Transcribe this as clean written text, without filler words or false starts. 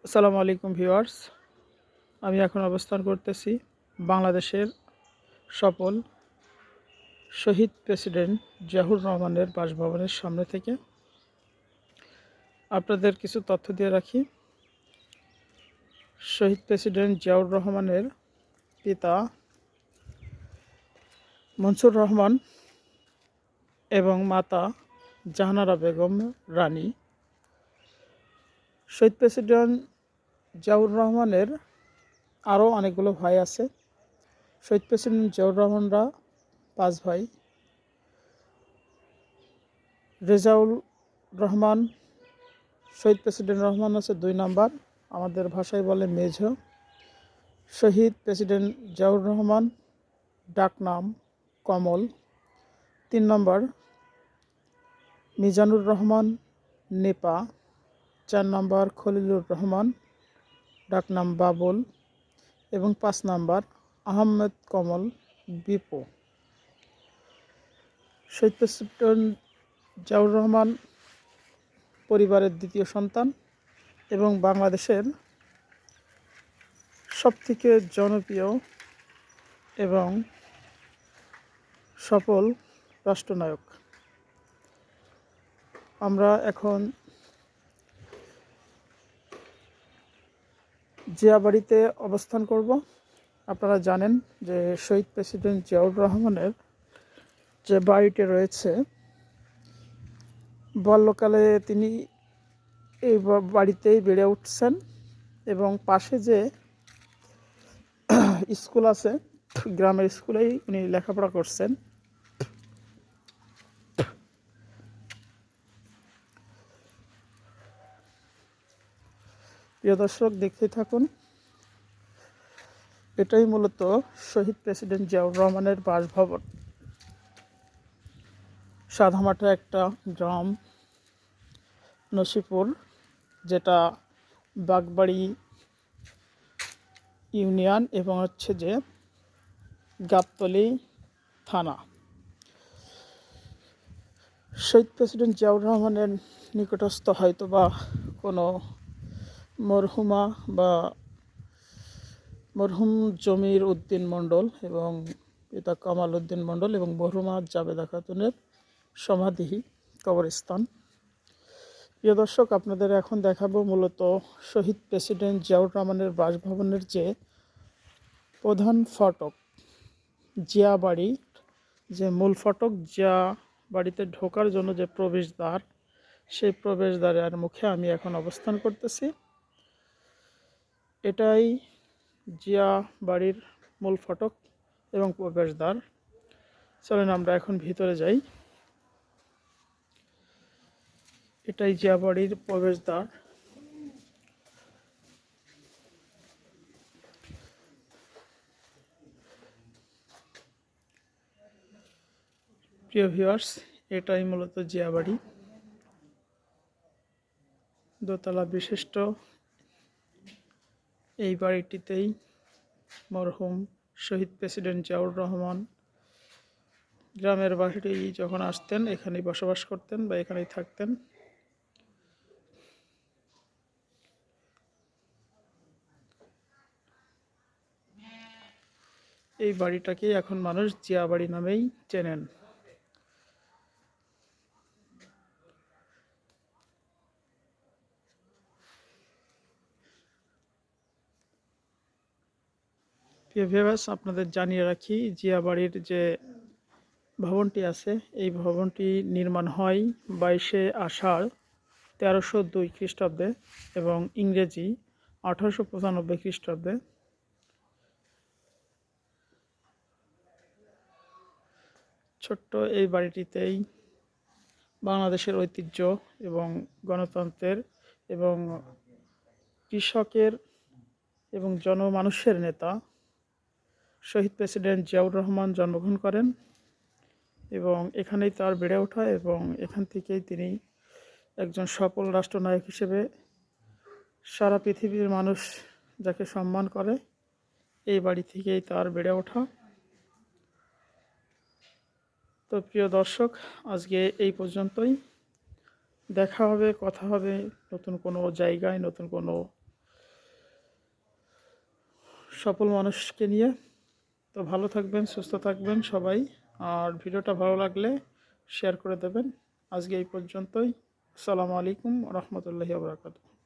আসসালামু আলাইকুম ভিউয়ার্স। আমি এখন অবস্থান করতেছি বাংলাদেশের সফল শহীদ প্রেসিডেন্ট জিয়াউর রহমানের বাসভবনের সামনে থেকে। আপনাদের কিছু তথ্য দিয়ে রাখি। শহীদ প্রেসিডেন্ট জিয়াউর রহমানের পিতা মনসুর রহমান এবং মাতা জাহানারা বেগম রানী। শহীদ প্রেসিডেন্ট জিয়াউর রহমানের আরও অনেকগুলো ভাই আছে। শহীদ প্রেসিডেন্ট জিয়াউর রহমানরা 5 ভাই। রেজাউল রহমান, শহীদ প্রেসিডেন্ট রহমান আছে 2 নাম্বার, আমাদের ভাষায় বলে মেঝো। শহীদ প্রেসিডেন্ট জিয়াউর রহমান ডাকনাম কমল 3 নম্বর। মিজানুর রহমান নেপা 4 নম্বর। খলিলুর রহমান ডাকনাম বাবুল এবং 5 নম্বর আহমেদ কমল বিপু। শহীদ প্রেসিডেন্ট জিয়াউর রহমান পরিবারের দ্বিতীয় সন্তান এবং বাংলাদেশের সবথেকে জনপ্রিয় এবং সফল রাষ্ট্রনায়ক। আমরা এখন জিয়া বাড়িতে অবস্থান করব। আপনারা জানেন যে শহীদ প্রেসিডেন্ট জিয়াউর রহমানের যে বাড়িটি রয়েছে, বাল্যকালে তিনি এই বাড়িতেই বেড়ে উঠছেন এবং পাশে যে স্কুল আছে, গ্রামের স্কুলেই উনি লেখাপড়া করছেন। প্রিয় দর্শক, দেখতে থাকুন। এটাই মূলত শহীদ প্রেসিডেন্ট জিয়াউর রহমানের বাসভবন। সাদামাটা একটা গ্রাম নসিপুর, যেটা বাগবাড়ি ইউনিয়ন এবং হচ্ছে যে গাবতলী থানা। শহীদ প্রেসিডেন্ট জিয়াউর রহমানের নিকটস্থ হয়তো বা কোনো মরহুমা বা মরহুম জমির উদ্দিন মণ্ডল এবং পিতা কামাল উদ্দিন মণ্ডল এবং মরহুমা জাবেদা খাতুনের সমাধি কবরস্থান। প্রিয় দর্শক, আপনাদের এখন দেখাবো মূলত শহীদ প্রেসিডেন্ট জিয়াউর রহমানের বাসভবনের যে প্রধান ফটক, জিয়া বাড়ি যে মূল ফটক, জিয়া বাড়িতে ঢোকার জন্য যে প্রবেশদ্বার, সেই প্রবেশদ্বারের মুখে আমি এখন অবস্থান করতেছি। এটাই জিয়া বাড়ির মূল ফটক এবং প্রবেশদ্বার। চলেন আমরা এখন ভিতরে যাই। এটাই জিয়া বাড়ির প্রবেশদ্বার। প্রিয় ভিউয়ার্স, এটাই মূলত জিয়া বাড়ি। দোতলা বিশিষ্ট এই বাড়িটিতেই মরহুম শহীদ প্রেসিডেন্ট জিয়াউর রহমান গ্রামের বাড়ি যখন আসতেন এখানেই বসবাস করতেন বা এখানেই থাকতেন। এই বাড়িটাকেই এখন মানুষ জিয়া বাড়ি নামেই চেনেন। প্রিয় ভিউয়ার্স, আপনাদের জানিয়ে রাখি, জিয়া বাড়ির যে ভবনটি আছে এই ভবনটি নির্মাণ হয় 22শে আষাঢ় 1302 খ্রিস্টাব্দে এবং ইংরেজি 1895 খ্রিস্টাব্দে। ছোট্ট এই বাড়িটিতেই বাংলাদেশের ঐতিহ্য এবং গণতন্ত্রের এবং কৃষকের এবং জনমানুষের নেতা শহীদ প্রেসিডেন্ট জিয়াউর রহমান জন্মগ্রহণ করেন এবং এখানেই তার বেড়ে ওঠা এবং এখান থেকেই তিনি একজন সফল রাষ্ট্রনায়ক হিসেবে সারা পৃথিবীর মানুষ যাকে সম্মান করে, এই বাড়ি থেকেই তার বেড়ে ওঠা। তো প্রিয় দর্শক, আজকে এই পর্যন্তই। দেখা হবে, কথা হবে নতুন কোনো জায়গায়, নতুন কোনো সফল মানুষকে নিয়ে। তো ভালো থাকবেন, সুস্থ থাকবেন সবাই। আর ভিডিওটা ভালো লাগলে শেয়ার করে দেবেন। আজকে এই পর্যন্তই। আসসালামু আলাইকুম রহমতুল্লাহি ওয়া বারাকাতুহু।